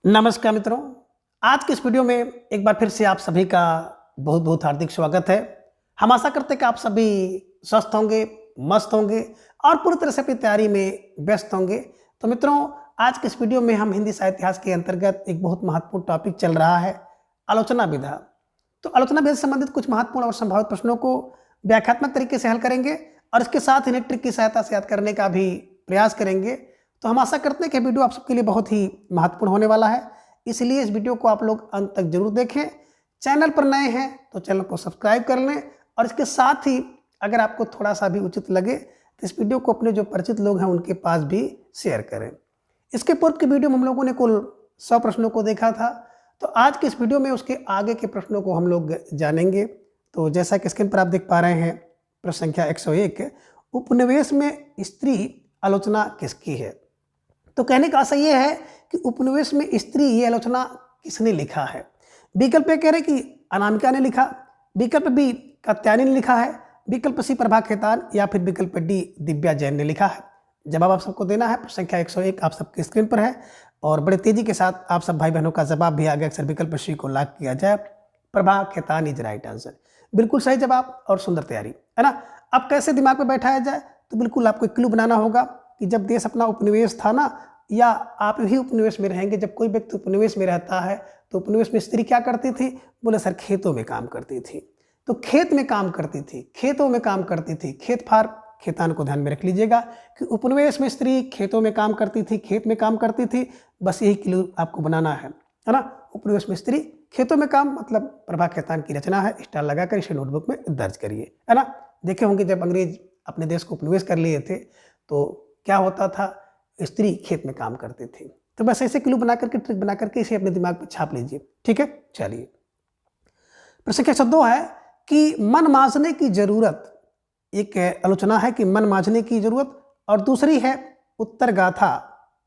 नमस्कार मित्रों, आज के इस वीडियो में एक बार फिर से आप सभी का बहुत बहुत हार्दिक स्वागत है। हम आशा करते हैं कि आप सभी स्वस्थ होंगे, मस्त होंगे और पूरी तरह से अपनी तैयारी में व्यस्त होंगे। तो मित्रों, आज के इस वीडियो में हम हिंदी साहित्य इतिहास के अंतर्गत एक बहुत महत्वपूर्ण टॉपिक चल रहा है, आलोचना विधा। तो आलोचना विधा से संबंधित कुछ महत्वपूर्ण और संभावित प्रश्नों को व्याख्यात्मक तरीके से हल करेंगे और इसके साथ ही ट्रिक की सहायता से याद करने का भी प्रयास करेंगे। तो हम आशा करते हैं कि वीडियो आप सबके लिए बहुत ही महत्वपूर्ण होने वाला है, इसलिए इस वीडियो को आप लोग अंत तक जरूर देखें। चैनल पर नए हैं तो चैनल को सब्सक्राइब कर लें और इसके साथ ही अगर आपको थोड़ा सा भी उचित लगे तो इस वीडियो को अपने जो परिचित लोग हैं उनके पास भी शेयर करें। इसके पूर्व की वीडियो में हम लोगों ने कुल 100 प्रश्नों को देखा था, तो आज के इस वीडियो में उसके आगे के प्रश्नों को हम लोग जानेंगे। तो जैसा कि स्क्रीन पर आप देख पा रहे हैं, प्रश्न संख्या 101, उपनिवेश में स्त्री आलोचना किसकी है। तो कहने का आशय यह है कि उपनिवेश में स्त्री ये आलोचना किसने लिखा है। विकल्प ए कह रहे कि अनामिका ने लिखा, विकल्प बी कात्यायनी ने लिखा है, विकल्प सी प्रभा खेतान या फिर विकल्प डी दिव्या जैन ने लिखा है। जवाब आप सबको देना है। प्रश्न संख्या 101 आप सबके स्क्रीन पर है और बड़े तेजी के साथ आप सब भाई बहनों का जवाब भी आ गया। अक्सर विकल्प सी को लॉक किया जाए। Prabha Khetan is right answer, बिल्कुल सही जवाब और सुंदर तैयारी है ना। अब कैसे दिमाग में बैठाया जाए, तो बिल्कुल आपको एक क्लू बनाना होगा कि जब देश अपना उपनिवेश था ना, या आप भी उपनिवेश में रहेंगे, जब कोई व्यक्ति उपनिवेश में रहता है तो उपनिवेश में स्त्री क्या करती थी। बोले सर खेतों में काम करती थी। तो खेत में काम करती थी, खेतों में काम करती थी। खेत फार खेतान को ध्यान में रख लीजिएगा कि उपनिवेश में स्त्री खेतों में काम करती थी, खेत में काम करती थी। बस यही क्लू आपको बनाना है ना। उपनिवेश में स्त्री खेतों में काम, मतलब प्रभा खेतान की रचना है। स्टार लगाकर इसे नोटबुक में दर्ज करिए, है ना। देखे होंगे जब अंग्रेज अपने देश को उपनिवेश कर लिए थे तो क्या होता था, स्त्री खेत में काम करती थी। तो बस ऐसे क्लू बना करके, ट्रिक बना करके इसे अपने दिमाग में छाप लीजिए, ठीक है। चलिए, प्रश्न संख्या 102 है कि मन मांझने की जरूरत। एक आलोचना है कि मन मांझने की जरूरत, और दूसरी है उत्तर गाथा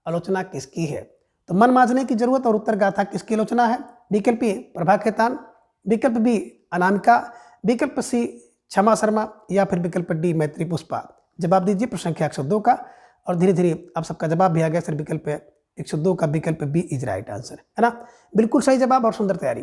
आलोचना किसकी है। तो मन मांझने की जरूरत और उत्तर गाथा किसकी आलोचना है। विकल्प ए प्रभा खेतान, विकल्प बी अनामिका, विकल्प सी क्षमा शर्मा या फिर विकल्प डी मैत्री पुष्पा। जवाब दीजिए प्रश्न संख्या 102 का, और धीरे धीरे आप सबका जवाब भी आ गया। सर विकल्प 102 का विकल्प बी इज राइट आंसर, है ना। बिल्कुल सही जवाब और सुंदर तैयारी।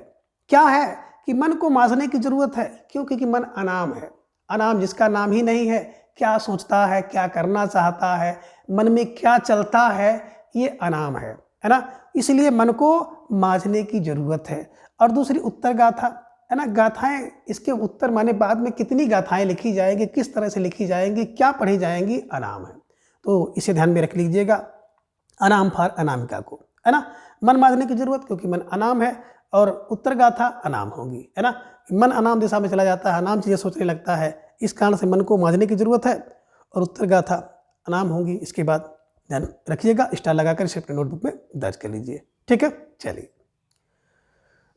क्या है कि मन को मांझने की जरूरत है, क्योंकि मन अनाम है। अनाम जिसका नाम ही नहीं है, क्या सोचता है, क्या करना चाहता है, मन में क्या चलता है, ये अनाम है ना। इसलिए मन को मांझने की जरूरत है। और दूसरी उत्तर गाथा, है ना। गाथाएं, इसके उत्तर माने बाद में कितनी गाथाएं लिखी जाएंगी, किस तरह से लिखी जाएंगी, क्या पढ़ी जाएंगी, अनाम है। तो इसे ध्यान में रख लीजिएगा, अनाम फार अनामिका को, है ना। मन मांझने की जरूरत क्योंकि मन अनाम है, और उत्तर गाथा अनाम होगी, है ना। मन अनाम दिशा में चला जाता है, अनाम चीजें सोचने लगता है, इस कारण से मन को मांझने की जरूरत है, और उत्तर गाथा अनाम होगी। इसके बाद ध्यान रखिएगा, स्टार लगाकर इसे अपने नोटबुक में दर्ज कर लीजिए, ठीक है। चलिए,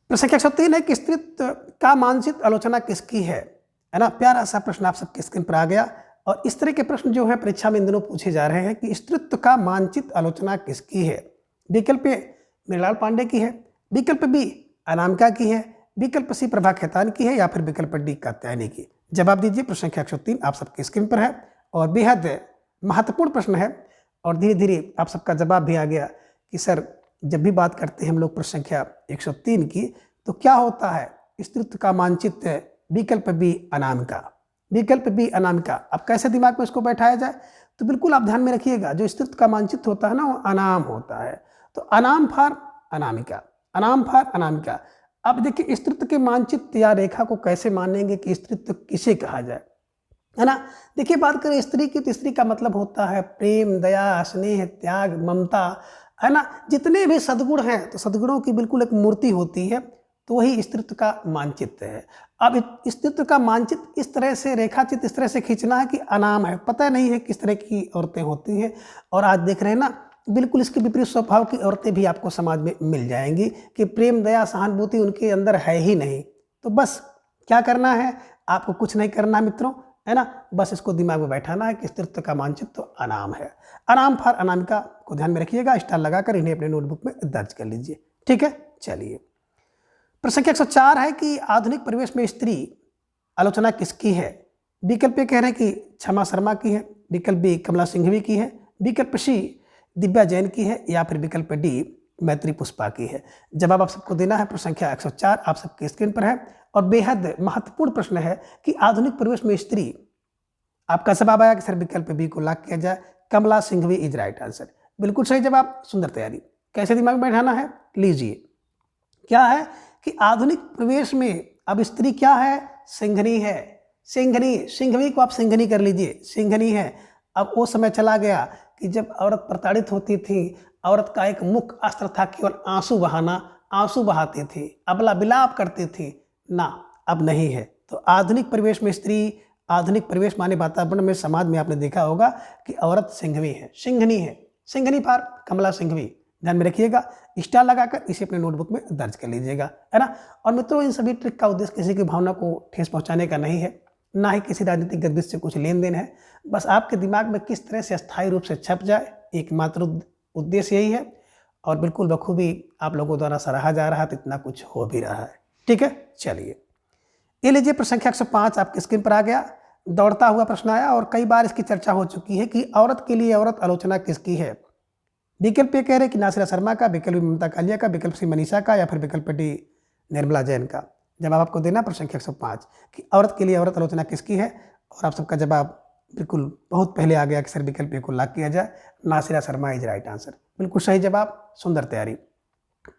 प्रश्न 103 है कि स्त्रीत्व का मानसिक आलोचना किसकी है ना। प्यारा सा प्रश्न आप सबके स्क्रीन पर आ गया। और इस तरह के प्रश्न जो है परीक्षा में इन दिनों पूछे जा रहे हैं कि स्त्रीत्व का मानचित्र आलोचना किसकी है। विकल्प ए मृणाल पांडे की है, विकल्प बी अनामिका की है, विकल्प सी प्रभा खेतान की है या फिर विकल्प डी कात्यायनी की। जवाब दीजिए प्रश्न संख्या 103 आप सबके स्क्रीन पर है और बेहद महत्वपूर्ण प्रश्न है। और धीरे धीरे आप सबका जवाब भी आ गया कि सर जब भी बात करते हैं हम लोग प्रश्न संख्या 103 की, तो क्या होता है स्त्रीत्व का मानचित्र। विकल्प बी अनामिका, विकल्प बी अनामिका। अब कैसे दिमाग में इसको बैठाया जाए, तो बिल्कुल आप ध्यान में रखिएगा, जो स्त्रीत्व का मानचित्र होता है ना, वो अनाम होता है। तो अनाम फार अनामिका, अनाम फार अनामिका। अब देखिए स्त्रीत्व के मानचित्र या रेखा को कैसे मानेंगे कि स्त्रीत्व किसे कहा जाए, है ना। देखिए बात करें स्त्री की, तो स्त्री का मतलब होता है प्रेम, दया, स्नेह, त्याग, ममता, है ना। जितने भी सद्गुण हैं, तो सद्गुणों की बिल्कुल एक मूर्ति होती है, तो वही स्त्रीत्व का मानचित्र है। अब स्त्रीत्व का मानचित्र इस तरह से, रेखाचित्र इस तरह से खींचना है कि अनाम है, पता नहीं है किस तरह की औरतें होती हैं। और आज देख रहे हैं ना, बिल्कुल इसके विपरीत स्वभाव की औरतें भी आपको समाज में मिल जाएंगी कि प्रेम, दया, सहानुभूति उनके अंदर है ही नहीं। तो बस क्या करना है, आपको कुछ नहीं करना मित्रों, है ना। बस इसको दिमाग में बैठाना है कि स्त्रीत्व का मानचित्र तो अनाम है। अनाम फार अनामिका को ध्यान में रखिएगा, स्टार लगाकर इन्हें अपने नोटबुक में दर्ज कर लीजिए, ठीक है। चलिए, प्रश्न संख्या 104 है कि आधुनिक परिवेश में स्त्री आलोचना किसकी है। विकल्प ए कह रहे हैं कि क्षमा शर्मा की है, विकल्प बी कमला सिंघवी की है, विकल्प सी दिव्या जैन की है या फिर विकल्प डी मैत्री पुष्पा की है। जवाब आप सबको देना है। प्रश्न संख्या 104 आप सबके स्क्रीन पर है और बेहद महत्वपूर्ण प्रश्न है कि आधुनिक परिवेश में स्त्री, आपका जवाब आया कि सर विकल्प बी को लॉक किया जाए, कमला सिंघवी इज राइट आंसर। बिल्कुल सही जवाब, सुंदर तैयारी। कैसे दिमाग में बैठाना है, लीजिए। क्या है कि आधुनिक परिवेश में अब स्त्री क्या है, सिंघनी है। सिंघनी, सिंघवी को आप सिंघनी कर लीजिए, सिंघनी है। अब वो समय चला गया कि जब औरत प्रताड़ित होती थी, औरत का एक मुख्य अस्त्र था केवल आंसू बहाना, आंसू बहाती थी, अबला विलाप करती थी ना, अब नहीं है। तो आधुनिक परिवेश में स्त्री, आधुनिक परिवेश माने वातावरण में, समाज में आपने देखा होगा कि औरत सिंघवी है, सिंघनी है। सिंघनी पार कमला सिंघवी, ध्यान में रखिएगा। स्टार लगाकर इसे अपने नोटबुक में दर्ज कर लीजिएगा, है ना। और मित्रों, इन सभी ट्रिक का उद्देश्य किसी की भावना को ठेस पहुंचाने का नहीं है, ना ही किसी राजनीतिक गतिविधि से कुछ लेन देन है। बस आपके दिमाग में किस तरह से अस्थायी रूप से छप जाए, एकमात्र उद्देश्य यही है। और बिल्कुल बखूबी आप लोगों द्वारा सराहा जा रहा है, तो इतना कुछ हो भी रहा है। ठीक है, चलिए ये लीजिए। प्रश्न संख्या 105 आपकी स्क्रीन पर आ गया। दौड़ता हुआ प्रश्न आया और कई बार इसकी चर्चा हो चुकी है कि औरत के लिए औरत आलोचना किसकी है। विकल्प ए कह रहे कि नासिरा शर्मा का, विकल्प ममता कालिया का, विकल्प सी मनीषा का, या फिर विकल्प डी निर्मला जैन का। जवाब आपको देना प्रश्न संख्या 105 कि औरत के लिए औरत आलोचना किसकी है। और आप सबका जवाब बिल्कुल बहुत पहले आ गया कि सर विकल्प ए को लॉक किया जाए, Nasira Sharma is right answer. बिल्कुल सही जवाब, सुंदर तैयारी।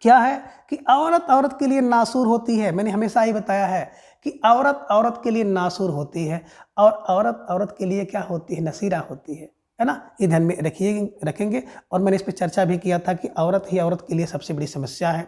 क्या है कि औरत औरत के लिए नासूर होती है। मैंने हमेशा ही बताया है कि औरत औरत के लिए नासूर होती है और औरत औरत के लिए क्या होती है, नसीरा होती है ना। ये ध्यान में रखेंगे। और मैंने इस पर चर्चा भी किया था कि औरत ही औरत के लिए सबसे बड़ी समस्या है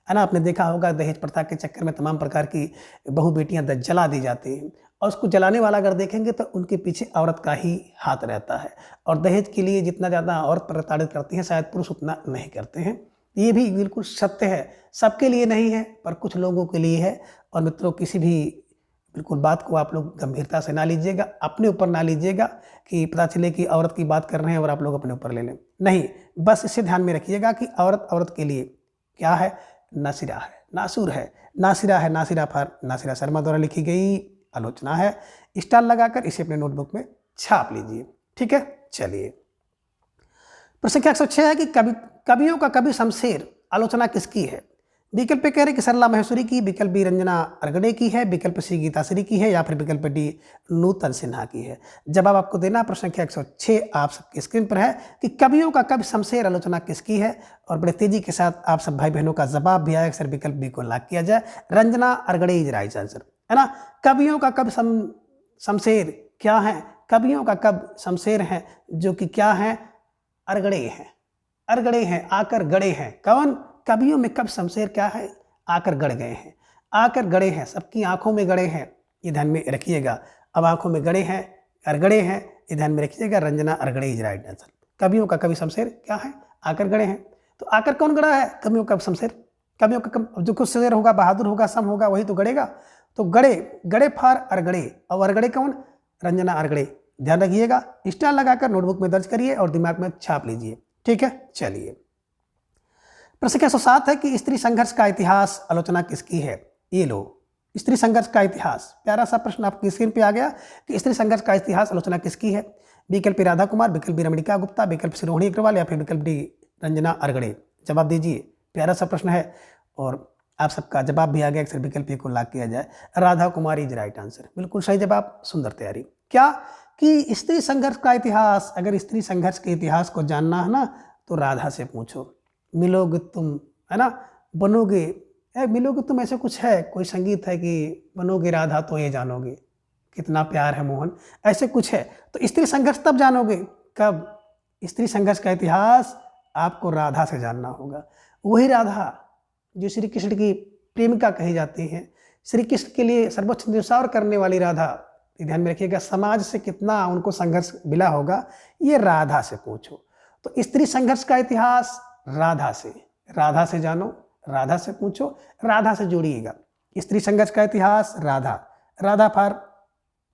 ना। आपने देखा होगा दहेज प्रथा के चक्कर में तमाम प्रकार की बहु बेटियां जला दी जाती हैं, और उसको जलाने वाला अगर देखेंगे तो उनके पीछे औरत का ही हाथ रहता है। और दहेज के लिए जितना ज़्यादा औरत प्रताड़ित करती हैं, शायद पुरुष उतना नहीं करते हैं। ये भी बिल्कुल सत्य है, सबके लिए नहीं है पर कुछ लोगों के लिए है। और मित्रों, किसी भी बिल्कुल बात को आप लोग गंभीरता से ना लीजिएगा, अपने ऊपर ना लीजिएगा कि पता चले कि औरत की बात कर रहे हैं और आप लोग अपने ऊपर ले लें, नहीं। बस इसे ध्यान में रखिएगा कि औरत औरत के लिए क्या है, नासिरा है, नासूर है, नासिरा है। नासिरा फार नासिरा शर्मा द्वारा लिखी गई आलोचना है। स्टार लगाकर इसे अपने नोटबुक में छाप लीजिए। ठीक है, चलिए। प्रश्न संख्या 106 है कि कवियों का कवि शमशेर आलोचना किसकी है। विकल्प कह रहे कि सरला महेश्वरी की, विकल्प बी रंजना अरगड़े की है, विकल्प सी गीताश्री की है, या फिर विकल्प डी नूतन सिन्हा की है। जवाब आपको देना प्रश्न संख्या 106 आप सबकी स्क्रीन पर है कि कवियों का कवि शमशेर आलोचना किसकी है। और बड़े तेजी के साथ आप सब भाई बहनों का जवाब भी आया, सर विकल्प बी को लॉक किया जाए, रंजना अरगड़े इज राइट आंसर, है ना। कवियों का कवि शमशेर क्या है, कवियों का कवि शमशेर है जो कि क्या है, अरगड़े हैं, अरगड़े हैं, आकर गड़े हैं। कौन, कवियों में कब शमशेर क्या है, आकर गड़ गए हैं, आकर गड़े हैं, सबकी आंखों में गड़े हैं, ये ध्यान में रखिएगा। अब आंखों में गड़े हैं, अरगड़े हैं, ये ध्यान में रखिएगा, रंजना अरगड़े इज राइट आंसर। कवियों का कवि शमशेर क्या है, आकर गड़े हैं। तो आकर कौन गड़ा है, कवियों का शमशेर। कवियों का जो कुछ शेर होगा, बहादुर होगा, सम होगा, वही तो गड़ेगा। तो गड़े, गड़े फार अरगड़े, और अरगड़े कौन, रंजना अरगड़े। ध्यान रखिएगा, स्टार लगाकर नोटबुक में दर्ज करिए और दिमाग में छाप लीजिए। ठीक है, चलिए। प्रश्न संख्या 107 है कि स्त्री संघर्ष का इतिहास आलोचना किसकी है। ये लो, स्त्री संघर्ष का इतिहास, प्यारा सा प्रश्न आपकी स्क्रीन पे आ गया कि स्त्री संघर्ष का इतिहास आलोचना किसकी है। विकल्प राधा कुमार, विकल्प बी रमणिका गुप्ता, विकल्प सी रोहिणी अग्रवाल, या फिर विकल्प डी रंजना अरगड़े। जवाब दीजिए, प्यारा सा प्रश्न है और आप सबका जवाब भी आ गया, अक्सर विकल्प को लॉक किया जाए, Radha Kumari is right answer. बिल्कुल सही जवाब, सुंदर तैयारी। क्या कि स्त्री संघर्ष का इतिहास, अगर स्त्री संघर्ष के इतिहास को जानना है ना तो राधा से पूछो। मिलोगे तुम, है ना, बनोगे, मिलोगे तुम, ऐसे कुछ है, कोई संगीत है कि बनोगे राधा तो ये जानोगे कितना प्यार है मोहन, ऐसे कुछ है। तो स्त्री संघर्ष तब जानोगे कब, स्त्री संघर्ष का इतिहास आपको राधा से जानना होगा। वही राधा जो श्री कृष्ण की प्रेमिका कही जाती है, श्री कृष्ण के लिए सर्वोच्च न्यौछावर करने वाली राधा। ध्यान में रखिएगा, समाज से कितना उनको संघर्ष मिला होगा, ये राधा से पूछो। तो स्त्री संघर्ष का इतिहास राधा से जानो, राधा से पूछो, राधा से जोड़िएगा। स्त्री संघर्ष का इतिहास राधा, राधा फार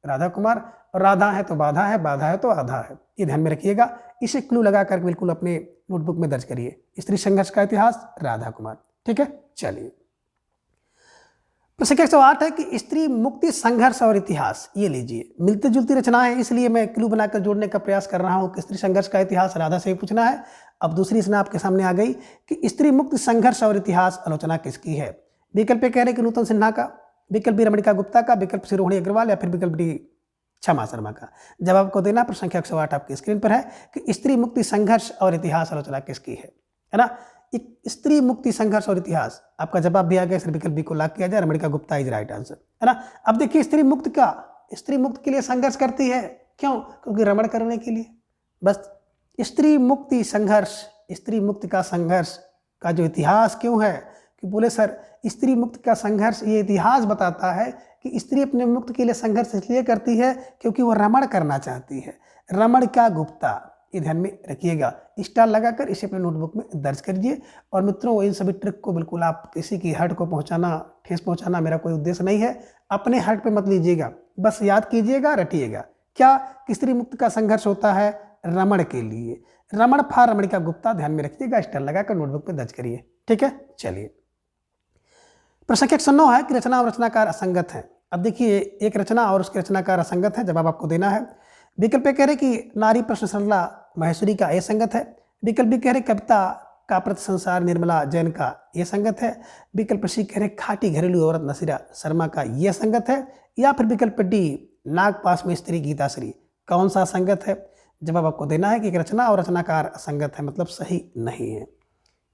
राधा कुमार, और राधा है तो बाधा है, बाधा है तो आधा है, ये ध्यान में रखिएगा। इसे क्लू लगाकर बिल्कुल अपने नोटबुक में दर्ज करिए, स्त्री संघर्ष का इतिहास राधा कुमार। ठीक है, चलिए। प्रश्न 108 है कि स्त्री मुक्ति संघर्ष और इतिहास, ये लीजिए, मिलती जुलती रचनाएं हैं, इसलिए मैं क्लू बनाकर जोड़ने का प्रयास कर रहा हूं कि स्त्री संघर्ष का इतिहास राधा से ही पूछना है अब दूसरी रचना आपके सामने आ गई कि स्त्री मुक्ति संघर्ष और इतिहास आलोचना किसकी है। विकल्प ए कह रहे कि नूतन सिन्हा का, विकल्प बी रमणिका गुप्ता का, विकल्प सी रोहिणी अग्रवाल या फिर विकल्प डी क्षमा शर्मा का। जवाब को देना प्रश्न संख्या 108 आपकी स्क्रीन पर है कि स्त्री मुक्ति संघर्ष और इतिहास आलोचना किसकी है ना। एक स्त्री मुक्ति संघर्ष और इतिहास, आपका जवाब भी आ गया, विकल्प बी को लॉक किया जाए, Ramanika Gupta is right answer, है ना। अब देखिए स्त्री मुक्ति के लिए संघर्ष करती है, क्यों? क्योंकि रमण करने के लिए। बस स्त्री मुक्ति संघर्ष, स्त्री मुक्ति का संघर्ष का जो इतिहास क्यों है कि बोले सर स्त्री मुक्ति का संघर्ष ये इतिहास बताता है कि स्त्री अपने मुक्ति के लिए संघर्ष इसलिए करती है क्योंकि वो रमण करना चाहती है। रमणिका गुप्ता, ये ध्यान में रखिएगा, स्टार लगाकर इसे अपने नोटबुक में दर्ज करिए। और मित्रों इन सभी ट्रिक को बिल्कुल आप किसी की हर्ट को पहुंचाना, ठेस पहुंचाना मेरा कोई उद्देश्य नहीं है, अपने हर्ट पे मत लीजिएगा, बस याद कीजिएगा, रटिएगा क्या कि स्त्री मुक्ति का संघर्ष होता है रमण के लिए। रमण फॉर रमणिका गुप्ता, ध्यान में रखिएगा, स्टार लगाकर नोटबुक पे दर्ज करिए, ठीक है। चलिए प्रश्न 109 है कि रचना और रचनाकार असंगत है। अब देखिए एक रचना और उसके रचनाकार असंगत है, जवाब आपको देना है। विकल्प कह रहे कि नारी प्रश्न सरला महेश्वरी का ये संगत है, विकल्प बी कह रहे कविता का प्रति संसार निर्मला जैन का ये संगत है, विकल्प सी कह रहे खाटी घरेलू औरत नसीरा शर्मा का ये संगत है, या फिर विकल्प डी नागपाश में स्त्री गीताश्री, कौन सा संगत है। जवाब आपको देना है कि एक रचना और रचनाकार असंगत है, मतलब सही नहीं है।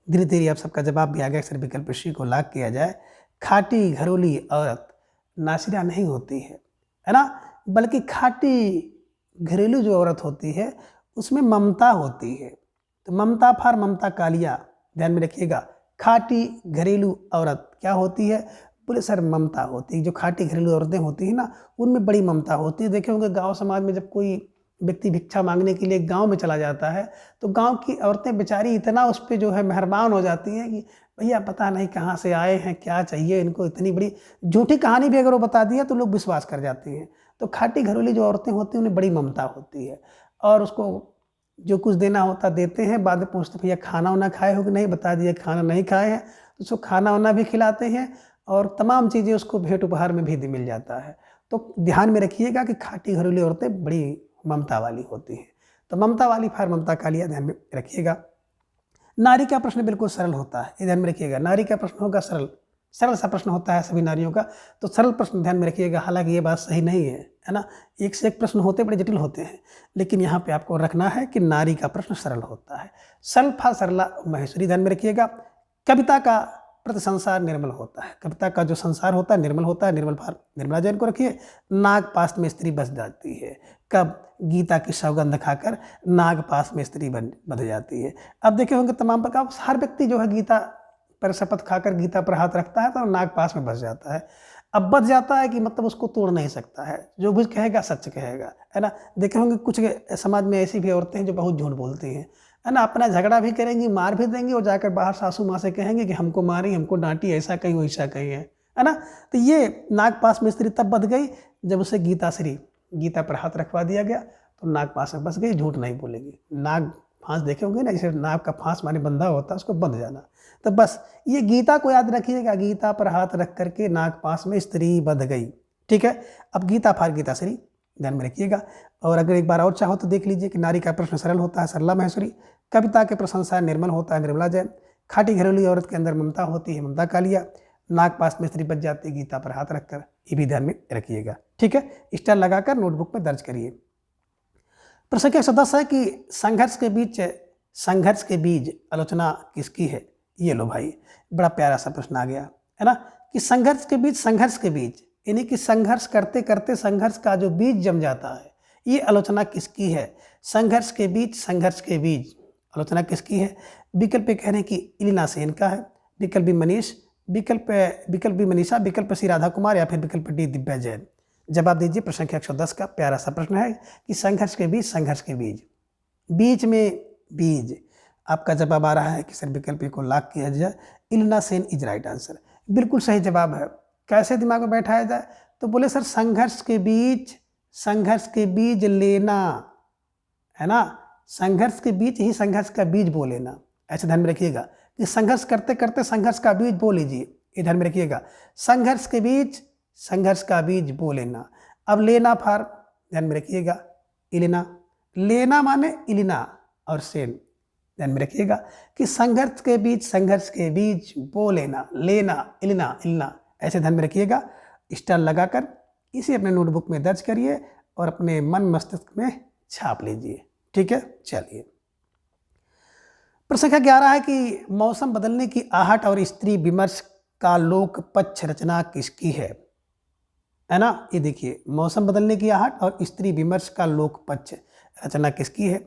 धीरे धीरे आप सबका जवाब भी आ गया, सर विकल्प सी को लॉक किया जाए। खाटी घरेलू औरत नासिरा नहीं होती है ना, बल्कि खाटी घरेलू जो औरत होती है उसमें ममता होती है। तो ममता फॉर ममता कालिया, ध्यान में रखिएगा, खाटी घरेलू औरत क्या होती है, बोले सर ममता होती है। जो खाटी घरेलू औरतें होती हैं ना उनमें बड़ी ममता होती है। देखे होंगे गांव समाज में जब कोई व्यक्ति भिक्षा मांगने के लिए गांव में चला जाता है तो गांव की औरतें बेचारी इतना उस पर जो है मेहरबान हो जाती हैं कि भैया पता नहीं कहाँ से आए हैं, क्या चाहिए इनको, इतनी बड़ी झूठी कहानी भी अगर वो बता दिया तो लोग विश्वास कर जाते हैं। तो खाटी घरेलू जो औरतें होती हैं उन्हें बड़ी ममता होती है और उसको जो कुछ देना होता देते हैं। बाद में पूछते भैया खाना वाना खाए हो कि नहीं, बता दिए खाना नहीं खाए हैं, तो उसको खाना वाना भी खिलाते हैं और तमाम चीज़ें उसको भेंट उपहार में भी मिल जाता है। तो ध्यान में रखिएगा कि खाटी घरेलू औरतें बड़ी ममता वाली होती हैं। तो ममता वाली फार ममता का लिया, ध्यान में रखिएगा। नारी का प्रश्न बिल्कुल सरल होता है, ध्यान में रखिएगा, नारी का प्रश्न होगा सरल सा प्रश्न होता है सभी नारियों का, तो सरल प्रश्न ध्यान में रखिएगा। हालांकि ये बात सही नहीं है ना, एक से एक प्रश्न होते बड़े जटिल होते हैं, लेकिन यहाँ पे आपको रखना है कि नारी का प्रश्न सरल होता है। सरल फा सरला महेश्वरी, ध्यान में रखिएगा। कविता का प्रति संसार निर्मल होता है, कविता का जो संसार होता है निर्मल होता है, निर्मल फार निर्मला जैन को रखिए। नागपाश में स्त्री बस जाती है, कब? गीता की सौगंध खाकर नागपाश में स्त्री बंध जाती है। अब देखे होंगे तमाम प्रकार हर व्यक्ति जो है गीता पर शपथ खाकर गीता पर हाथ रखता है तो नागपाश में बस जाता है। अब बच जाता है कि मतलब उसको तोड़ नहीं सकता है, जो भी कहेगा सच कहेगा, है ना। देखे होंगे कुछ समाज में ऐसी भी औरतें हैं जो बहुत झूठ बोलती हैं, है ना, अपना झगड़ा भी करेंगी, मार भी देंगी और जाकर बाहर सासू माँ से कहेंगे कि हमको मारी, हमको डांटी, ऐसा कहीं वैसा कहीं है ना। तो ये नागपाश में स्त्री तब बच गई जब उसे गीता पर हाथ रखवा दिया गया तो नागपाश में बस गई, झूठ नहीं बोलेगी। नाग फांस देखे होंगे ना, जैसे नाग का फांस माने बंधा होता है उसको बंध जाना। तो बस ये गीता को याद रखिएगा, गीता पर हाथ रख करके नागपाश में स्त्री बंध गई, ठीक है। अब गीता फार गीताश्री, ध्यान में रखिएगा। और अगर एक बार और चाहो तो देख लीजिए कि नारी का प्रश्न सरल होता है सरला महेश्वरी, कविता के प्रशंसा निर्मल होता है निर्मला जैन, खाटी घरेलू औरत के अंदर ममता होती है ममता कालिया, नागपाश में स्त्री बच जाती है गीता पर हाथ रखकर, ये भी ध्यान में रखिएगा, ठीक है। स्टार लगाकर नोटबुक में दर्ज करिए। प्रश्न के 110 है कि संघर्ष के बीज आलोचना किसकी है। ये लो भाई, बड़ा प्यारा सा प्रश्न आ गया, है ना, कि संघर्ष के बीज यानी कि संघर्ष करते करते संघर्ष का जो बीज जम जाता है, ये आलोचना किसकी है। संघर्ष के बीज आलोचना किसकी है। विकल्प कह रहे हैं कि इलिना सेन का है, विकल्प बी मनीष, विकल्प बी मनीषा, विकल्प सी राधा कुमार या फिर विकल्प डी दिव्या जैन। जवाब दीजिए। प्रश्न संख्या 110 का प्यारा सा प्रश्न है कि संघर्ष के बीच में बीज, आपका जवाब आ रहा है कि सर विकल्प को लॉक किया जाए, Ilina Sen is right answer, बिल्कुल सही जवाब है। कैसे दिमाग में बैठाया जाए, तो बोले सर संघर्ष के बीज लेना, है ना, संघर्ष के बीच ही संघर्ष का बीज बो लेना, ऐसे ध्यान में रखिएगा कि संघर्ष करते करते संघर्ष का बीज बो लीजिए, ये ध्यान में रखिएगा। संघर्ष के बीच संघर्ष का बीज बो लेना। अब लेना फार, ध्यान में रखिएगा, इलिना, लेना माने इलिना और सेन, ध्यान में रखिएगा कि संघर्ष के बीच बो लेना, लेना, इलना, इलना, ऐसे ध्यान में रखिएगा। स्टार लगाकर इसे अपने नोटबुक में दर्ज करिए और अपने मन मस्तिष्क में छाप लीजिए। ठीक है, चलिए। प्रश्न संख्या 11 है कि मौसम बदलने की आहट और स्त्री विमर्श का लोक पक्ष रचना किसकी है ना? ये देखिए, मौसम बदलने की आहट और स्त्री विमर्श का लोक पक्ष रचना किसकी है?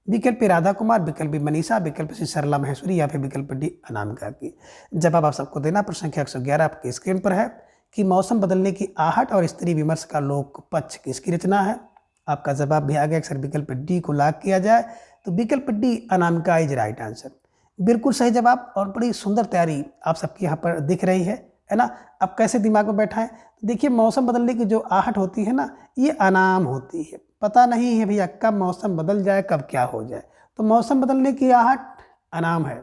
विकल्प ए राधा कुमार, विकल्प बी मनीषा, विकल्प सी सरला महेश्वरी या फिर विकल्प डी अनामिका की। जवाब आप सबको देना। प्रश्न संख्या 111 आपके स्क्रीन पर है कि मौसम बदलने की आहट और स्त्री विमर्श का लोक पक्ष किसकी रचना है? आपका जवाब भी आ गया। अक्सर विकल्प डी को लॉक किया जाए तो विकल्प D Anamika is right answer. बिल्कुल सही जवाब और बड़ी सुंदर तैयारी आप सबकी यहाँ पर दिख रही है ना? अब कैसे दिमाग में बैठा है? देखिए, मौसम बदलने की जो आहट होती है ना, ये अनाम होती है। पता नहीं है भैया कब मौसम बदल जाए, कब क्या हो जाए। तो मौसम बदलने की आहट अनाम है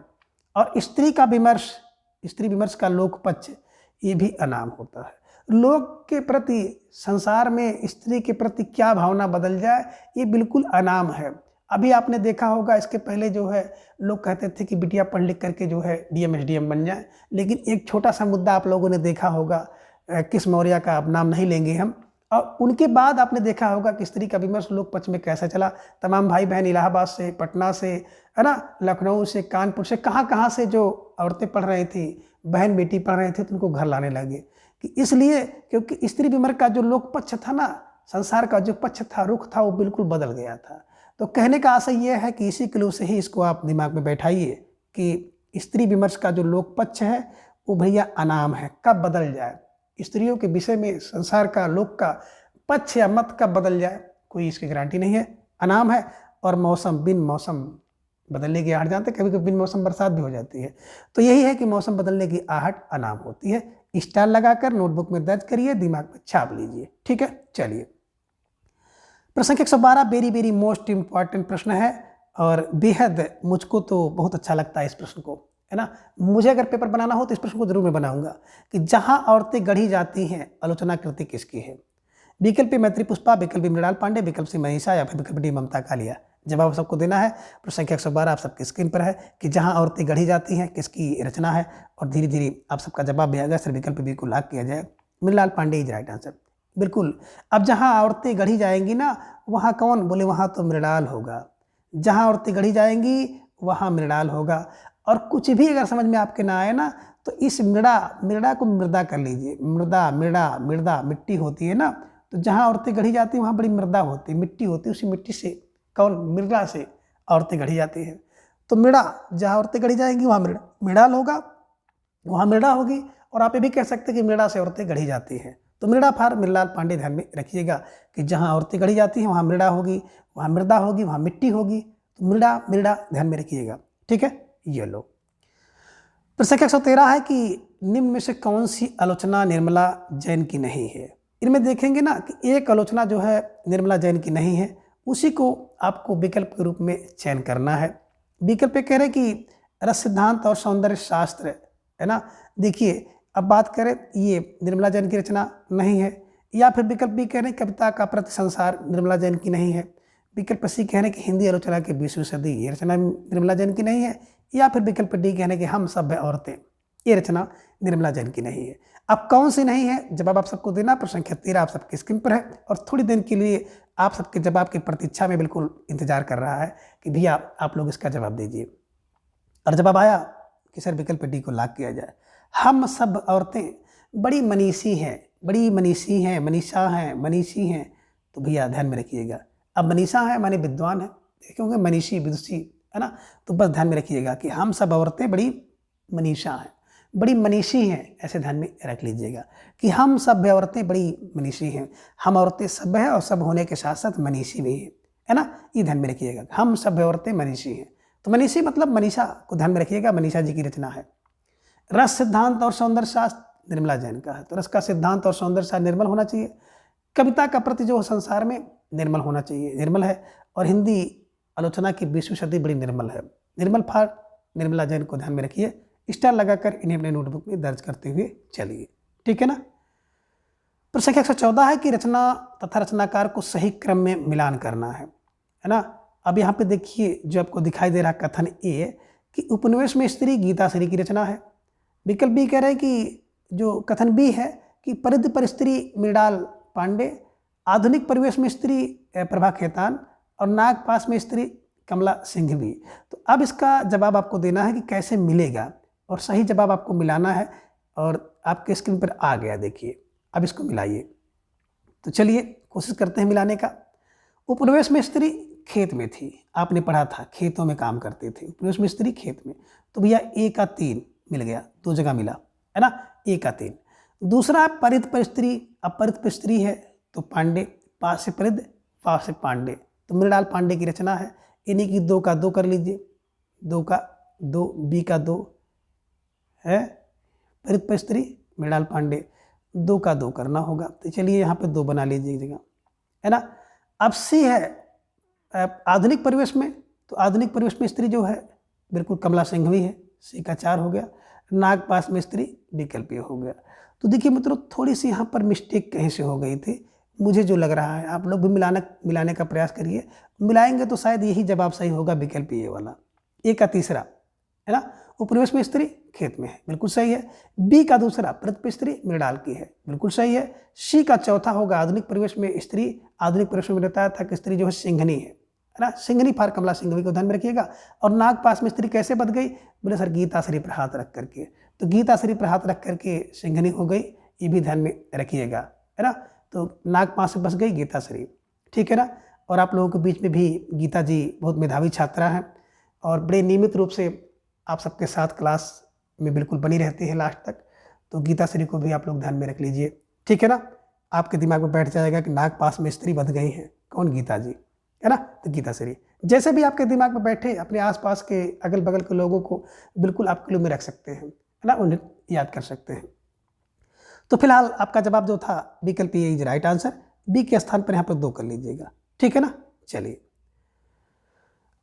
और स्त्री विमर्श का लोक पक्ष ये भी अनाम होता है। लोक के प्रति, संसार में स्त्री के प्रति क्या भावना बदल जाए, ये बिल्कुल अनाम है। अभी आपने देखा होगा, इसके पहले जो है लोग कहते थे कि बिटिया पढ़ लिख करके जो है डीएम एसडीएम बन जाए, लेकिन एक छोटा सा मुद्दा आप लोगों ने देखा होगा, किस मौर्य का अब नाम नहीं लेंगे हम, और उनके बाद आपने देखा होगा कि स्त्री का विमर्श लोक पक्ष में कैसा चला। तमाम भाई बहन इलाहाबाद से, पटना से, है ना, लखनऊ से, कानपुर से, कहाँ से जो औरतें पढ़ रही थी, बहन बेटी पढ़ रहे थे, तो उनको घर लाने लगे। कि इसलिए क्योंकि स्त्री विमर्श का जो लोक पक्ष था ना, संसार का जो पक्ष था, रुख था, वो बिल्कुल बदल गया था। तो कहने का आशय यह है कि इसी क्लू से ही इसको आप दिमाग में बैठाइए कि स्त्री विमर्श का जो लोक पक्ष है वो भैया अनाम है। कब बदल जाए, स्त्रियों के विषय में संसार का, लोक का पक्ष या मत कब बदल जाए, कोई इसकी गारंटी नहीं है। अनाम है। और मौसम, बिन मौसम बदलने की आहट, जानते, कभी कभी बिन मौसम बरसात भी हो जाती है। तो यही है कि मौसम बदलने की आहट अनाम होती है। स्टार लगाकर नोटबुक में दर्ज करिए, दिमाग में छाप लीजिए। ठीक है, चलिए। प्रश्न 112 वेरी मोस्ट इंपॉर्टेंट प्रश्न है और बेहद मुझको तो बहुत अच्छा लगता है इस प्रश्न को, है ना। मुझे अगर पेपर बनाना हो तो इस प्रश्न को जरूर मैं बनाऊंगा कि जहां औरतें गढ़ी जाती हैं, आलोचना कृति किसकी है? विकल्प मैत्री पुष्पा, विकल्प मृणाल पांडे, विकल्प सी मनीषा या फिर विकल्प डी ममता कालिया। जवाब सबको देना है। प्रश्न संख्या 112 आप सबकी स्क्रीन पर है कि जहां औरतें गढ़ी जाती हैं किसकी रचना है, और धीरे धीरे आप सबका जवाब भी आएगा। सर विकल्प बी को लॉक किया जाए, Mrinal Pande is right answer. बिल्कुल। अब जहां औरतें गढ़ी जाएंगी ना, वहां कौन? बोले वहां तो मृणाल होगा। जहां औरतें गढ़ी जाएंगी वहां मृणाल होगा। और कुछ भी अगर समझ में आपके ना आए ना, तो इस मृड़ा को मृदा कर लीजिए। मृदा मिट्टी होती है ना, तो जहां औरतें गढ़ी जाती है वहां बड़ी मृदा होती है, मिट्टी होती है। उसी मिट्टी से, कौन? मृदा से औरतें गढ़ी जाती हैं। तो मृड़ा, जहां औरतें गढ़ी जाएंगी वहां मृणाल होगा, वहां मृड़ा होगी। और आप ये भी कह सकते हैं कि मृड़ा से औरतें गढ़ी जाती हैं। तो मृड़ा फार मृणाल पांडे ध्यान में रखिएगा कि जहां औरतें गढ़ी जाती हैं वहां मृड़ा होगी, वहां मृदा होगी, वहां मिट्टी होगी। तो मृड़ा ध्यान में रखिएगा। ठीक है, ये लो। प्रश्न 113 है कि निम्न में से कौन सी आलोचना निर्मला जैन की नहीं है? इनमें देखेंगे ना कि एक आलोचना जो है निर्मला जैन की नहीं है, उसी को आपको विकल्प के रूप में चयन करना है। विकल्प कह रहे कि रस सिद्धांत और सौंदर्य शास्त्र, है ना। देखिए, अब बात करें, ये निर्मला जैन की रचना नहीं है। या फिर विकल्प बी कह रहे हैं कविता का प्रति संसार, निर्मला जैन की नहीं है। विकल्प सी कह रहे हैं कि हिंदी आलोचना की 20वीं सदी, ये रचना निर्मला जैन की नहीं है। या फिर विकल्प डी कहने कि हम सभ्य औरतें, ये रचना निर्मला जैन की नहीं है। अब कौन सी नहीं है, जवाब आप सबको देना। प्रश्न संख्या 13 आप सबकी स्क्रीन पर है और थोड़ी देर के लिए आप सबके जवाब की प्रतीक्षा में बिल्कुल इंतजार कर रहा है कि भैया आप लोग इसका जवाब दीजिए। और जवाब आया कि सर विकल्प डी को लॉक किया जाए। हम सब औरतें बड़ी मनीषी हैं, मनीषी हैं। तो भैया ध्यान में रखिएगा, अब मनीषा है माने विद्वान है, क्योंकि मनीषी विदुषी, है ना। तो बस ध्यान में रखिएगा कि हम सब औरतें बड़ी मनीषा हैं, बड़ी मनीषी हैं। ऐसे ध्यान में रख लीजिएगा कि हम सभ्य औरतें बड़ी मनीषी हैं। हम औरतें सभ्य हैं और सब होने के साथ साथ मनीषी भी हैं, है ना। ये ध्यान में रखिएगा, हम सभ्य औरतें मनीषी हैं। तो मनीषी मतलब मनीषा को ध्यान में रखिएगा, मनीषा जी की रचना है। रस सिद्धांत और सौंदर्य शास्त्र निर्मला जैन का है। तो रस का सिद्धांत और सौंदर्य शास्त्र निर्मल होना चाहिए। कविता का प्रति जो संसार में निर्मल होना चाहिए, निर्मल है। और हिंदी आलोचना की 20वीं सदी बड़ी निर्मल है। निर्मल फार निर्मला जैन को ध्यान में रखिए। स्टार लगाकर इन्हें अपने नोटबुक में दर्ज करते हुए चलिए। ठीक है ना। प्रश्न 114 है कि रचना तथा रचनाकार को सही क्रम में मिलान करना है ना। अब यहाँ पे देखिए जो आपको दिखाई दे रहा कथन ए कि उपनिवेश में स्त्री गीताश्री की रचना है। विकल्प बी कह रहे हैं कि जो कथन बी है कि परिध पर स्त्री मृणाल पांडे, आधुनिक परिवेश में स्त्री प्रभा खेतान और नागपाश में स्त्री कमला सिंघवी। तो अब इसका जवाब आपको देना है कि कैसे मिलेगा और सही जवाब आपको मिलाना है। और आपके स्क्रीन पर आ गया, देखिए अब इसको मिलाइए। तो चलिए कोशिश करते हैं मिलाने का। उपनिवेश में स्त्री खेत में थी, आपने पढ़ा था खेतों में काम करती थी। उपनिवेश में स्त्री खेत में, तो भैया ए का 3 मिल गया, 2 जगह मिला है ना, ए का 3। दूसरा परिध पर स्त्री, अब परिध पर स्त्री है तो पांडे, पा से परिध पा से पांडे, तो मृणाल पांडे की रचना है। इन्हीं की 2 का 2 कर लीजिए, 2 का 2, बी का 2 है, परिध पर स्त्री मृणाल पांडे, 2 का 2 करना होगा। तो चलिए यहाँ पे 2 बना लीजिए जगह, है ना। अब सी है आधुनिक परिवेश में, तो आधुनिक परिवेश में स्त्री जो है बिल्कुल कमला सिंघवी है, सी का 4 हो गया। नागपाश में स्त्री विकल्प ये हो गया। तो देखिए मित्रों थोड़ी सी यहाँ पर मिस्टेक कहीं से हो गई थी, मुझे जो लग रहा है। आप लोग भी मिलाने का प्रयास करिए, मिलाएंगे तो शायद यही जवाब सही होगा, विकल्प ये वाला, ए का 3 है ना। उपनिवेश में स्त्री खेत में है, बिल्कुल सही है। बी का 2 परिध पर स्त्री मृणाल की है, बिल्कुल सही है। सी का 4 होगा आधुनिक परिवेश में स्त्री, आधुनिक परिवेश में बताया था कि स्त्री जो है सिंघनी है ना, सिंघनी फार कमला सिंघवी को ध्यान में रखिएगा। और नागपाश में स्त्री कैसे बच गई, बोले सर गीताश्री पर हाथ रख करके, तो गीताश्री पर हाथ रख करके सिंघनी हो गई, ये भी ध्यान में रखिएगा, है ना। तो नागपाश से बच गई गीताश्री, ठीक है ना। और आप लोगों के बीच में भी गीता जी बहुत मेधावी छात्रा हैं और बड़े नियमित रूप से आप सबके साथ क्लास में बिल्कुल बनी रहती है लास्ट तक, तो गीताश्री को भी आप लोग ध्यान में रख लीजिए, ठीक है ना। आपके दिमाग में बैठ जाएगा कि नागपाश में स्त्री बच गई हैं, कौन, गीता जी, है ना। तो गीताश्री जैसे भी आपके दिमाग में बैठे, अपने आसपास के अगल बगल के लोगों को बिल्कुल आप किलो में रख सकते हैं, है ना, उन्हें याद कर सकते हैं। तो फिलहाल आपका जवाब जो था विकल्प ए इज राइट आंसर, बी के स्थान पर यहाँ पर 2 कर लीजिएगा, ठीक है ना। चलिए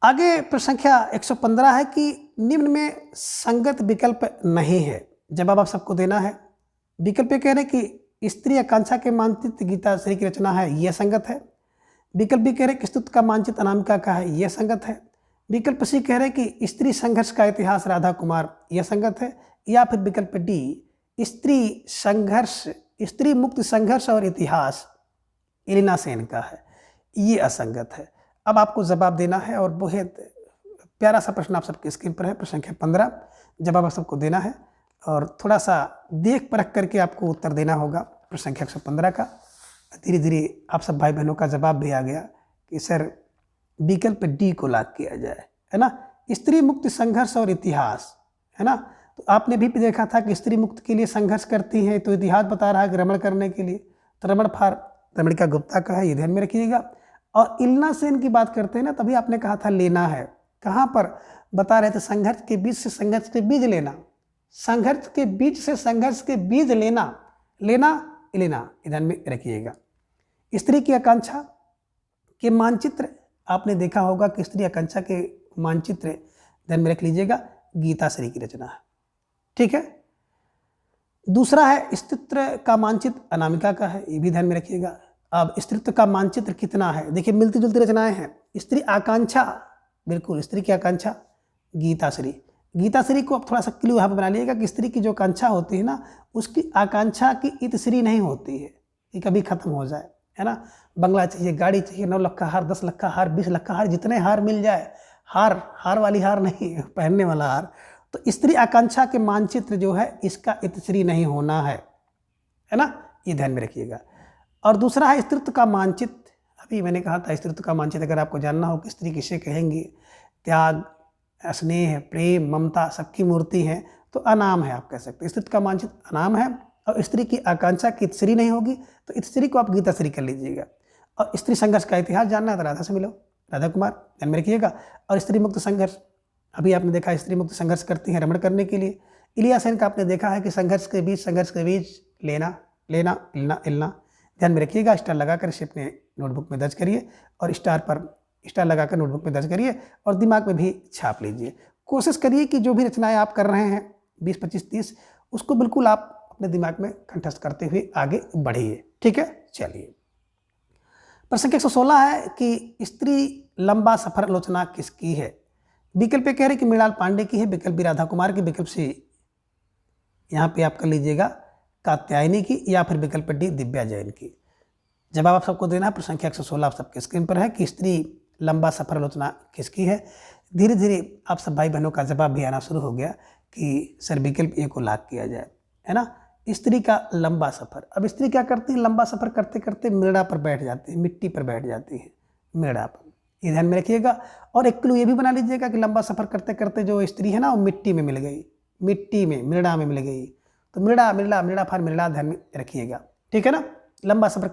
आगे प्रश्न संख्या 115 है कि निम्न में संगत विकल्प नहीं है। जवाब आप सबको देना है। विकल्प कह रहे हैं कि स्त्री आकांक्षा के मानचित्र गीताश्री की रचना है, यह संगत है। विकल्प बी कह रहे हैं कि स्तुति का मानचित्र अनामिका का है, यह संगत है। विकल्प सी कह रहे हैं कि स्त्री संघर्ष का इतिहास राधा कुमार, यह संगत है। या फिर विकल्प डी स्त्री संघर्ष, स्त्री मुक्त संघर्ष और इतिहास एलिना सेन का है, ये असंगत है। अब आपको जवाब देना है और बहुत प्यारा सा प्रश्न आप सबके स्क्रीन पर है, प्रश्न संख्या 15। जवाब आप सबको देना है और थोड़ा सा देख परख करके आपको उत्तर देना होगा प्रश्न संख्या 115 का। धीरे धीरे आप सब भाई बहनों का जवाब भी आ गया कि सर विकल्प डी को लॉक किया जाए, है ना, स्त्री मुक्त संघर्ष और इतिहास, है ना। तो आपने भी देखा था कि स्त्री मुक्त के लिए संघर्ष करती हैं, तो इतिहास बता रहा है रमण करने के लिए, तो रमण फार रमणिका गुप्ता का है, ये ध्यान में रखिएगा। और इल्ना सेन की बात करते हैं ना, तभी आपने कहा था लेना है, कहाँ पर बता रहे थे, संघर्ष के बीच से संघर्ष के बीज लेना, संघर्ष के बीच से संघर्ष के बीज लेना, लेना लेना, ध्यान में रखिएगा। स्त्री की आकांक्षा के मानचित्र आपने देखा होगा कि स्त्री आकांक्षा के मानचित्र ध्यान में रख लीजिएगा, गीताश्री की रचना है, ठीक है। दूसरा है स्त्रीत्व का मानचित्र अनामिका का है, ये भी ध्यान में रखिएगा। अब स्त्रीत्व का मानचित्र कितना है, देखिए मिलती जुलती रचनाएं हैं। स्त्री आकांक्षा, बिल्कुल स्त्री की आकांक्षा गीताश्री, गीताश्री को अब थोड़ा सा क्लू यहाँ पर बना लिएगा कि स्त्री की जो आकांक्षा होती है ना, उसकी आकांक्षा की इतश्री नहीं होती है कि कभी खत्म हो जाए, है ना। बंगला चाहिए, गाड़ी चाहिए, 9 लाख का हार, 10 लाख का हार, 20 लाख का हार, जितने हार मिल जाए, हार वाली हार नहीं, पहनने वाला हार। तो स्त्री आकांक्षा के मानचित्र जो है इसका इतश्री नहीं होना है ना, ये ध्यान में रखिएगा। और दूसरा है स्त्रीत्व का मानचित्र, अभी मैंने कहा था स्त्रीत्व का मानचित्र अगर आपको जानना हो कि स्त्री किसे कहेंगे, त्याग, स्नेह, प्रेम, ममता सबकी मूर्ति है, तो अनाम है, आप कह सकते हैं स्त्रीत्व का मानचित्र अनाम है। और स्त्री की आकांक्षा की इतश्री नहीं होगी, तो इतश्री को आप गीताश्री कर लीजिएगा। और स्त्री संघर्ष का इतिहास जानना है तो राधा से मिलो, राधा कुमार, ध्यान में रखिएगा। और स्त्री मुक्त संघर्ष, अभी आपने देखा स्त्री मुक्त संघर्ष करती हैं रमण करने के लिए। इलिया सेन का आपने देखा है कि संघर्ष के बीच लेना लेना इलना इलना, ध्यान में रखिएगा। स्टार लगाकर इसे अपने नोटबुक में दर्ज करिए और स्टार लगाकर नोटबुक में दर्ज करिए और दिमाग में भी छाप लीजिए। कोशिश करिए कि जो भी रचनाएं आप कर रहे हैं 20, 25, 30, उसको बिल्कुल आप अपने दिमाग में कंठस्थ करते हुए आगे बढ़िए, ठीक है। चलिए प्रश्न संख्या 116 है कि स्त्री लंबा सफर आलोचना किसकी है। विकल्प ए कह रहे कि मृणाल पांडे की है, विकल्प बी राधा कुमार की, विकल्प सी यहाँ पे आप कर लीजिएगा कात्यायनी की, या फिर विकल्प डी दिव्या जैन की। जवाब आप सबको देना है। प्रश्न संख्या 116 आप सबके स्क्रीन पर है कि स्त्री लंबा सफर आलोचना किसकी है। धीरे धीरे आप सब भाई बहनों का जवाब भी आना शुरू हो गया कि सर विकल्प ए को लॉक किया जाए, है ना। स्त्री का लंबा सफर, अब स्त्री क्या करती है, लंबा सफर करते करते मृड़ा पर बैठ जाती है, मिट्टी पर बैठ जाती है, मृड़ा पर, ये ध्यान में रखिएगा। और एक क्लू ये भी बना लीजिएगा कि लंबा सफर करते करते जो स्त्री है ना वो मिट्टी में मिल गई, मिट्टी में मृड़ा में मिल गई, तो मृड़ा मृड़ा मृड़ा फार मृड़ा ध्यान में रखिएगा, ठीक है ना। लंबा सफर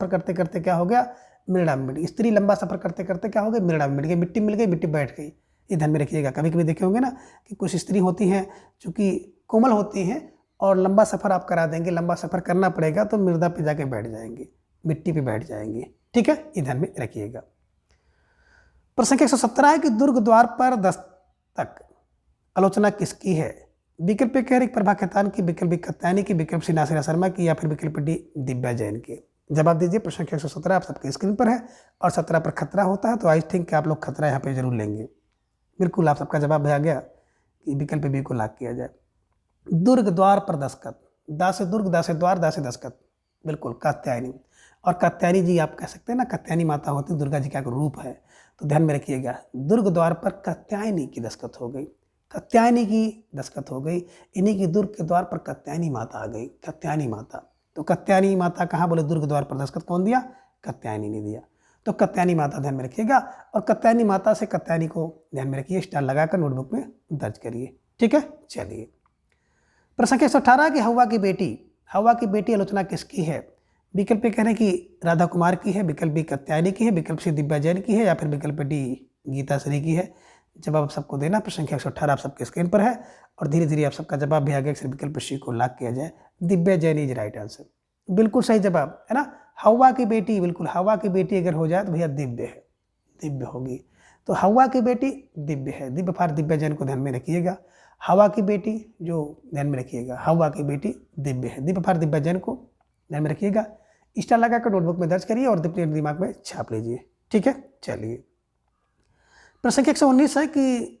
करते करते क्या हो गया, मृड़ा में मिल गई। स्त्री लंबा सफर करते करते क्या हो गई, मृड़ा में मिल गई, मिट्टी मिल गई, मिट्टी बैठ गई, ये ध्यान में रखिएगा। कभी कभी देखे होंगे ना कि कुछ स्त्री होती हैं चूँकि कोमल होती हैं और लंबा सफ़र आप करा देंगे, लंबा सफ़र करना पड़ेगा तो मृदा पे जाके बैठ जाएंगे, मिट्टी पे बैठ जाएंगे, ठीक है, ये ध्यान में रखिएगा। प्रश्न संख्या 117 है कि दुर्ग द्वार पर दस्तक आलोचना किसकी है। विकल्प कह रहे प्रभा खेतान की, विकल्प बी कात्यायनी की, विकल्प सी नासिरा शर्मा की, या फिर विकल्प डी दिव्या जैन की। जवाब दीजिए। प्रश्न संख्या 117 आप सबके स्क्रीन पर है और 17 पर खतरा होता है, तो आई थिंक कि आप लोग खतरा यहाँ पे जरूर लेंगे। बिल्कुल आप सबका जवाब आ गया कि विकल्प बी को लॉक किया जाए। दुर्ग द्वार पर दस्तखत, दा से दुर्ग, दा से द्वार, दा से दस्तखत, बिल्कुल कात्यायनी। और कात्यायनी जी आप कह सकते हैं ना, कात्यायनी माता होती दुर्गा जी का एक रूप है, तो ध्यान में रखिएगा दुर्ग द्वार पर कात्यायनी की दस्तखत हो गई, कात्यायनी की दस्तखत हो गई, इन्हीं की दुर्ग के द्वार पर कात्यायनी माता आ गई, कात्यायनी माता। तो कात्यायनी माता कहाँ बोले, दुर्ग द्वार पर दस्तखत कौन दिया, कात्यायनी ने दिया, तो कात्यायनी माता ध्यान में रखिएगा। और कात्यायनी माता से कात्यायनी को ध्यान में रखिए, स्टार लगाकर नोटबुक में दर्ज करिए, ठीक है। चलिए प्रश्न संख्या 118 कि हवा की बेटी आलोचना किसकी है। विकल्प कह रहे हैं कि राधा कुमार की है, विकल्प बी कात्यायनी की है, विकल्प सी दिव्या जैन की है, या फिर विकल्प डी गीता श्री की है। जवाब आप सबको देना। प्रश्न संख्या 118 आप सबके स्क्रीन पर है और धीरे धीरे आप सबका जवाब भी आ गया, विकल्प सी को लॉक किया जाए। Divya Jain is right answer, बिल्कुल सही जवाब है ना। हवा की बेटी, बिल्कुल हवा की बेटी अगर हो जाए तो भैया दिव्य है, दिव्य होगी, तो हवा की बेटी दिव्य है, दिव्य फार दिव्या जैन को ध्यान में रखिएगा। हवा की बेटी जो ध्यान में रखिएगा, हवा की बेटी दिव्य है, दिव्य फार दिव्या जैन को ध्यान में रखिएगा। स्टार लगाकर नोटबुक में दर्ज करिए और दिमाग में छाप लीजिए, ठीक है। चलिए प्रश्न संख्या 119 है कि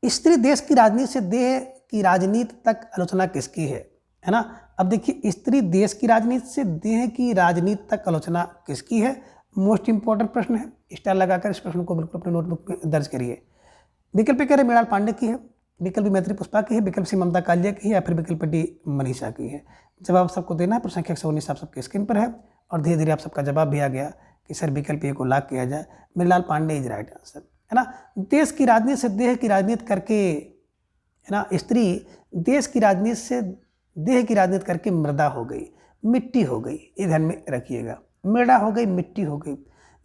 स्त्री देश की राजनीति से देह की राजनीति तक आलोचना किसकी है ना। अब देखिए स्त्री देश की राजनीति से देह की राजनीति तक आलोचना किसकी है, मोस्ट इंपॉर्टेंट प्रश्न है। स्टार लगाकर इस प्रश्न को बिल्कुल अपने नोटबुक में दर्ज करिए। विकल्प कह रहे मृणाल पांडे की है, विकल्प मैत्री पुष्पा की है, विकल्प सी ममता कालिया की है, या फिर विकल्प डी मनीषा की है। जवाब सबको देना है। प्रश्न संख्या 119 आप सबके स्क्रीन पर है और धीरे धीरे आप सबका जवाब भी आ गया कि सर विकल्प ए को लॉक किया जाए। Mrinal Pande is right answer, है ना। देश की राजनीति से देह की राजनीति करके, है ना, स्त्री देश की राजनीति से देह की राजनीति करके मृदा हो गई, मिट्टी हो गई, ये ध्यान में रखिएगा। मृदा हो गई, मिट्टी हो गई,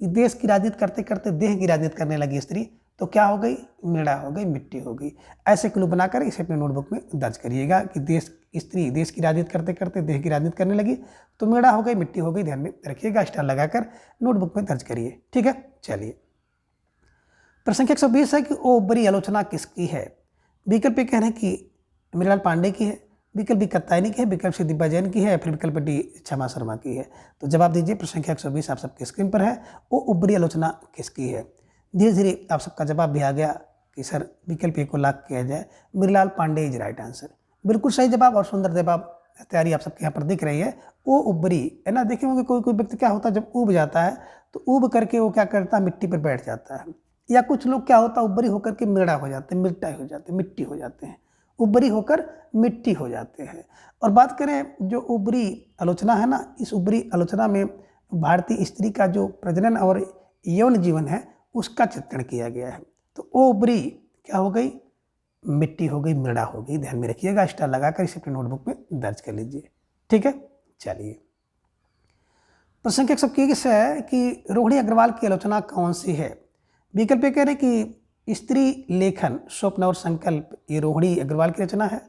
देश की राजनीति करते करते देह की राजनीति करने लगी स्त्री, तो क्या हो गई, मृदा हो गई, मिट्टी हो गई। ऐसे क्लू बनाकर इसे अपने नोटबुक में दर्ज करिएगा कि स्त्री देश की राजनीति करते करते देह की राजनीति करने लगी, तो मृदा हो गई, मिट्टी हो गई, ध्यान में रखिएगा। स्टार लगाकर नोटबुक में दर्ज करिए, ठीक है। चलिए प्रश्न संख्या 120 है कि ओ बड़ी आलोचना किसकी है। विकल्प कह रहे हैं कि मृणाल पांडे की है, विकल्प बी कात्यायनी की है, विकल्प सी दिव्या जैन की है, या फिर विकल्प डी क्षमा शर्मा की है। तो जवाब दीजिए। प्रश्न संख्या 120 आप सबके स्क्रीन पर है, वो उबरी आलोचना किसकी है। धीरे धीरे आप सबका जवाब भी आ गया कि सर विकल्प ए को लॉक किया जाए। Mrinal Pande is right answer, बिल्कुल सही जवाब और सुंदर जवाब तैयारी आप सबके यहाँ पर दिख रही है। वो उबरी, है ना। देखे होंगे कोई कोई व्यक्ति क्या होता है, जब ऊब जाता है तो ऊब करके वो क्या करता है, मिट्टी पर बैठ जाता है। या कुछ लोग क्या होता है, उबरी होकर के मृड़ा हो जाते हैं, मिट्टा हो जाते हैं, मिट्टी हो जाते हैं, उबरी होकर मिट्टी हो जाते हैं। और बात करें जो उबरी आलोचना है ना, इस उबरी आलोचना में भारतीय स्त्री का जो प्रजनन और यौन जीवन है उसका चित्रण किया गया है। तो वो उबरी क्या हो गई, मिट्टी हो गई, मृड़ा हो गई, ध्यान में रखिएगा। स्टार लगाकर इसे अपने नोटबुक में दर्ज कर लीजिए, ठीक है। चलिए प्रश्न संख्या 121 है कि रोहिणी अग्रवाल की आलोचना कौन सी है। विकल्प कह रहे कि स्त्री लेखन स्वप्न और संकल्प, ये रोहिणी अग्रवाल की रचना है।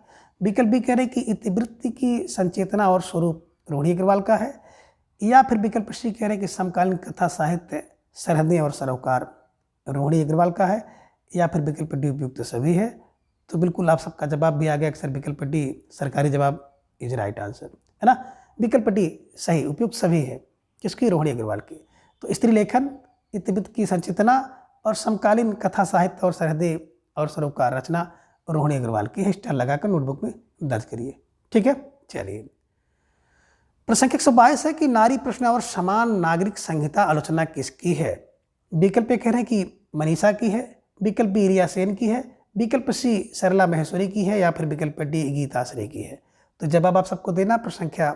विकल्प भी कह रहे कि इतिवृत्ति की संचेतना और स्वरूप रोहिणी अग्रवाल का है। या फिर विकल्प सी कह रहे कि समकालीन कथा साहित्य सरहदें और सरोकार रोहिणी अग्रवाल का है। या फिर विकल्प डी उपयुक्त सभी है। तो बिल्कुल आप सबका जवाब भी आ गया कि सर विकल्प डी सरकारी जवाब इज राइट आंसर, है ना। विकल्प डी सही उपयुक्त सभी है। किसकी? रोहिणी अग्रवाल की। तो स्त्री लेखन, इतिवृत्त की संचितना और समकालीन कथा साहित्य और सरहदी और सरोकार रचना रोहिणी अग्रवाल की है। स्टार लगाकर नोटबुक में दर्ज करिए। ठीक है, चलिए। प्रश्न संख्या 122 है कि नारी प्रश्न और समान नागरिक संहिता आलोचना किसकी है? विकल्प ए कह रहे हैं कि मनीषा की है, विकल्प बी रिया सेन की है, विकल्प सी सरला महेश्वरी की है, या फिर विकल्प डी गीता आश्रय की है। तो जवाब आप सबको देना। प्रश्न संख्या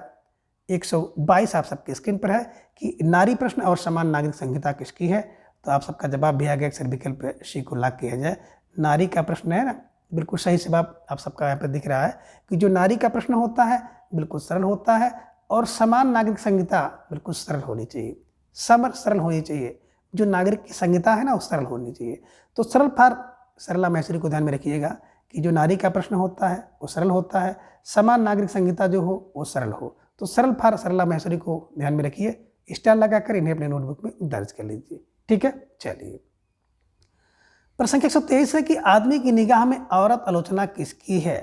122 आप सबके स्क्रीन पर है कि नारी प्रश्न और समान नागरिक संहिता किसकी है। तो आप सबका जवाब भी आ गया, अक्सर विकल्प सी को लॉक किया जाए। नारी का प्रश्न है ना, बिल्कुल सही जवाब आप सबका यहाँ पर दिख रहा है कि जो नारी का प्रश्न होता है बिल्कुल सरल होता है, और समान नागरिक संहिता बिल्कुल सरल होनी चाहिए, सरल होनी चाहिए। जो नागरिक की संहिता है ना वो सरल होनी चाहिए। तो सरल फॉर सरला महेश्वरी को ध्यान में रखिएगा कि जो नारी का प्रश्न होता है वो सरल होता है, समान नागरिक संहिता जो हो वो सरल हो। तो सरल फॉर सरला महेश्वरी को ध्यान में रखिए, स्टार लगाकर इन्हें अपने नोटबुक में दर्ज कर लीजिए। ठीक है, चलिए। प्रश्न संख्या 123 है कि आदमी की निगाह में औरत आलोचना किसकी है?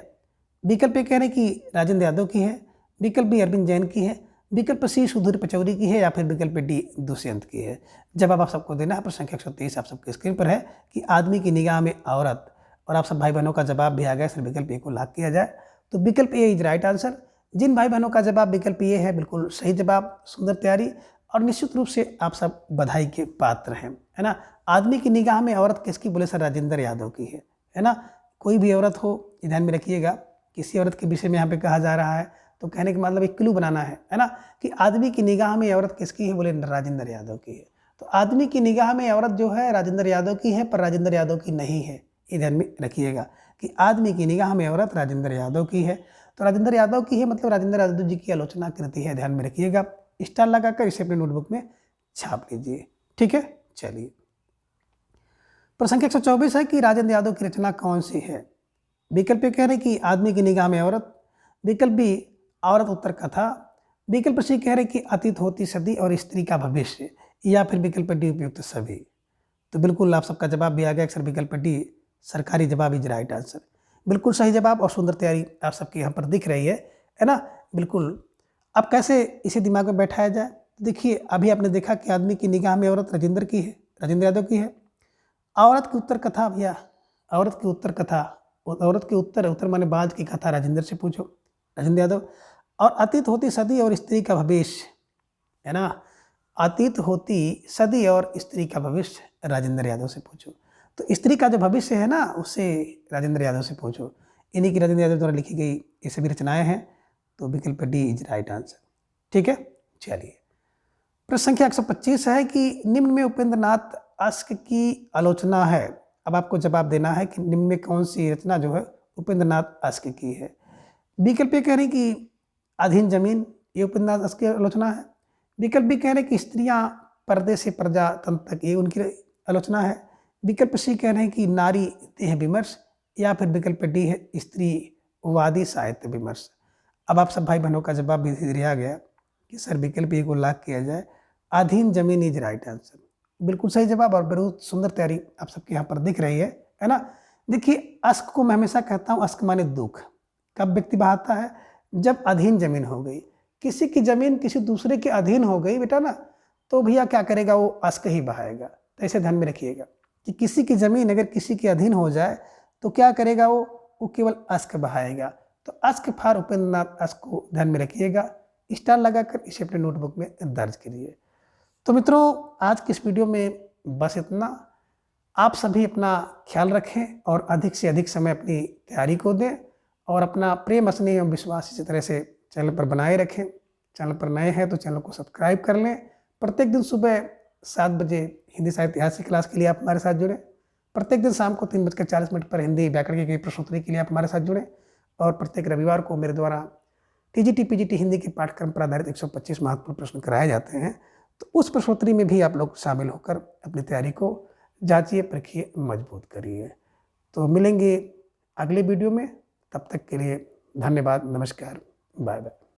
विकल्प ए कह रहे हैं कि राजेंद्र यादव की है, विकल्प बी अरविंद जैन की है, विकल्प सी सुधीर पचौरी की है, या फिर विकल्प डी दुष्यंत की है। जवाब आप सबको देना है। प्रश्न संख्या 123 आप सबके स्क्रीन पर है कि आदमी की निगाह में औरत, और आप सब भाई बहनों का जवाब भी आ गया, सिर्फ विकल्प ए को लॉक किया जाए। तो विकल्प ए इज राइट आंसर। जिन भाई बहनों का जवाब विकल्प ए है बिल्कुल सही जवाब, सुंदर तैयारी, और निश्चित रूप से आप सब बधाई के पात्र हैं, है ना। आदमी की निगाह में औरत किसकी? बोले सर राजेंद्र यादव की है ना। कोई भी औरत हो, ध्यान में रखिएगा, किसी औरत के विषय में यहाँ पे कहा जा रहा है तो कहने का मतलब एक क्लू बनाना है ना, कि आदमी की निगाह में औरत किसकी है? बोले राजेंद्र यादव की है। तो आदमी की निगाह में औरत जो है राजेंद्र यादव की है, पर राजेंद्र यादव की नहीं है। ये ध्यान में रखिएगा कि आदमी की निगाह में औरत राजेंद्र यादव की है। तो राजेंद्र यादव की है मतलब राजेंद्र यादव जी की आलोचना कृति है, ध्यान में रखिएगा। स्टार लगाकर इसे अपने नोटबुक में छाप लीजिए। ठीक है, चलिए। प्रश्न संख्या 124 है कि राजेंद्र यादव की रचना कौन सी है? विकल्प कह रहे हैं कि आदमी की निगाह में औरत, विकल्प बी औरत उत्तर कथा, विकल्प सी कह रहे हैं कि अतीत होती सदी और स्त्री का भविष्य, या फिर विकल्प डी उपयुक्त सभी। तो बिल्कुल आप सबका जवाब भी आ गया, अक्सर विकल्प डी सरकारी जवाब इज राइट आंसर। बिल्कुल सही जवाब और सुंदर तैयारी आप सबकी यहाँ पर दिख रही है ना। बिल्कुल। अब कैसे इसे दिमाग में बैठाया जाए? देखिए, अभी आपने देखा कि आदमी की निगाह में औरत राजेंद्र की है, राजेंद्र यादव की है। औरत की उत्तर कथा भैया, औरत की उत्तर कथा, औरत के उत्तर माने बाद की कथा राजेंद्र से पूछो, राजेंद्र यादव। और अतीत होती सदी और स्त्री का भविष्य, है ना। अतीत होती सदी और स्त्री का भविष्य राजेंद्र यादव से पूछो। तो स्त्री का जो भविष्य है ना उससे राजेंद्र यादव से पूछो। इन्हीं की राजेंद्र यादव द्वारा लिखी गई ये सभी रचनाएं हैं। तो विकल्प डी इज राइट आंसर। ठीक है, चलिए। प्रश्न संख्या 125 है कि निम्न में उपेंद्र नाथ अश्क की आलोचना है। अब आपको जवाब देना है कि निम्न में कौन सी रचना जो है उपेंद्र नाथ अश्क की है। विकल्प ये कह रहे हैं कि अधीन जमीन, ये उपेंद्र नाथ अश्क की आलोचना है। विकल्प भी कह रहे हैं कि स्त्रियां पर्दे से प्रजातंत्र तक, ये उनकी आलोचना है। विकल्प सी कह रहे हैं कि नारी देह विमर्श, या फिर विकल्प डी है स्त्रीवादी साहित्य विमर्श। अब आप सब भाई बहनों का जवाब भी धीरे आ गया कि सर विकल्प ए को लॉक किया जाए, अधीन जमीन इज राइट आंसर। बिल्कुल सही जवाब और बहुत सुंदर तैयारी आप सबके यहाँ पर दिख रही है ना। देखिए, अश्क को मैं हमेशा कहता हूँ, अश्क माने दुख। कब व्यक्ति बहाता है? जब अधीन जमीन हो गई, किसी की जमीन किसी दूसरे के अधीन हो गई बेटा ना, तो भैया क्या करेगा? वो अश्क ही बहाएगा। तो ऐसे ध्यान में रखिएगा कि किसी की जमीन अगर किसी के अधीन हो जाए तो क्या करेगा? वो केवल अश्क बहाएगा। तो अश्क फॉर उपेंद्र नाथ अश्क को ध्यान में रखिएगा, स्टार लगाकर इसे अपने नोटबुक में दर्ज करिए। तो मित्रों, आज की इस वीडियो में बस इतना। आप सभी अपना ख्याल रखें और अधिक से अधिक समय अपनी तैयारी को दें, और अपना प्रेम, स्नेह एवं विश्वास इसी तरह से चैनल पर बनाए रखें। चैनल पर नए हैं तो चैनल को सब्सक्राइब कर लें। प्रत्येक दिन सुबह 7 बजे हिंदी साहित्य इतिहास की क्लास के लिए आप हमारे साथ जुड़ें। प्रत्येक दिन शाम को 3:40 पर हिंदी व्याकरण के प्रश्नोत्तरी के लिए आप हमारे साथ जुड़ें। और प्रत्येक रविवार को मेरे द्वारा टीजीटी पीजीटी हिंदी के पाठ्यक्रम पर आधारित 125 महत्वपूर्ण प्रश्न कराए जाते हैं। तो उस प्रश्नोत्तरी में भी आप लोग शामिल होकर अपनी तैयारी को जांचिए, परखिए, मजबूत करिए। तो मिलेंगे अगले वीडियो में, तब तक के लिए धन्यवाद, नमस्कार, बाय बाय।